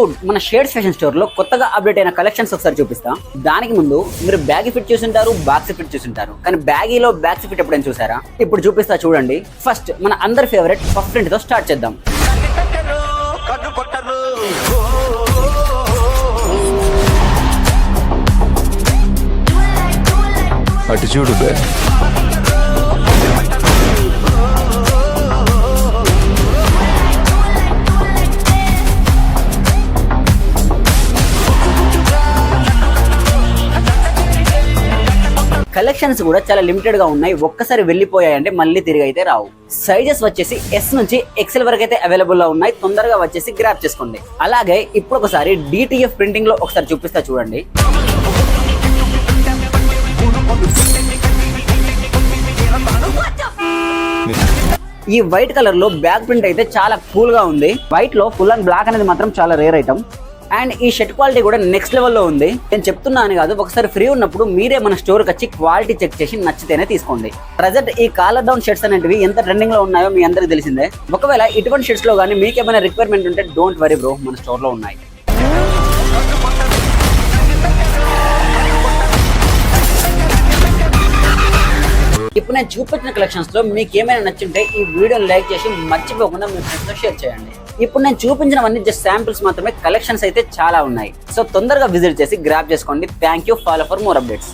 Dude, మన shades fashion store లో కొత్తగా అప్డేట్ అయిన కలెక్షన్స్ ఒకసారి చూపిస్తా. దానికి ముందు మీరు బ్యాగీ ఫిట్ చూసింటారు, బాక్స్ ఫిట్ చూసింటారు, కానీ బ్యాగీలో బ్యాక్స్ ఫిట్ ఎప్పుడైనా చూసారా? ఇప్పుడు చూపిస్తా చూడండి. ఫస్ట్ మన అందరి ఫేవరెట్ పఫ్ ప్రింట్ తో స్టార్ట్ చేద్దాం. అటు చూడు బే. కలెక్షన్స్ కూడా చాలా లిమిటెడ్ గా ఉన్నాయి. ఒక్కసారి వెళ్ళిపోయాయంటే మళ్ళీ తిరిగి అయితే రావు. సైజెస్ వచ్చేసి ఎస్ నుంచి ఎక్సెల్ వరకు అయితే అవైలబుల్ లో ఉన్నాయి. తొందరగా వచ్చేసి గ్రాప్ చేసుకోండి. అలాగే ఇప్పుడు ఒకసారి డిటిఎఫ్ ప్రింటింగ్ లో ఒకసారి చూపిస్తా చూడండి. ఈ వైట్ కలర్ లో బ్యాక్ ప్రింట్ అయితే చాలా కూల్ గా ఉంది. వైట్ లో ఫుల్ అండ్ బ్లాక్ అనేది మాత్రం చాలా రేర్ ఐటమ్. అండ్ ఈ షర్ట్ క్వాలిటీ కూడా నెక్స్ట్ లెవెల్లో ఉంది. నేను చెప్తున్నాను కాదు, ఒకసారి ఫ్రీ ఉన్నప్పుడు మీరే మన స్టోర్కి వచ్చి క్వాలిటీ చెక్ చేసి నచ్చితేనే తీసుకోండి. ప్రజెంట్ ఈ కాలర్ డౌన్ షర్ట్స్ అనేటివి ఎంత ట్రెండింగ్ లో ఉన్నాయో మీ అందరికి తెలిసిందే. ఒకవేళ ఇటువంటి షర్ట్స్ లో కానీ మీకు ఏమైనా రిక్వైర్మెంట్ ఉంటే డోంట్ వరీ బ్రో, మన స్టోర్ లో ఉన్నాయి. ఇప్పుడు నేను చూపించిన కలెక్షన్స్ లో మీకు ఏమైనా నచ్చుంటే ఈ వీడియోని లైక్ చేసి మర్చిపోకుండా మీ ఫ్రెండ్స్ తో షేర్ చేయండి. ఇప్పుడు నేను చూపించినవన్నీ జస్ట్ శాంపిల్స్ మాత్రమే. కలెక్షన్స్ అయితే చాలా ఉన్నాయి. సో తొందరగా విజిట్ చేసి గ్రాప్ చేసుకోండి. Thank you. Follow for more updates.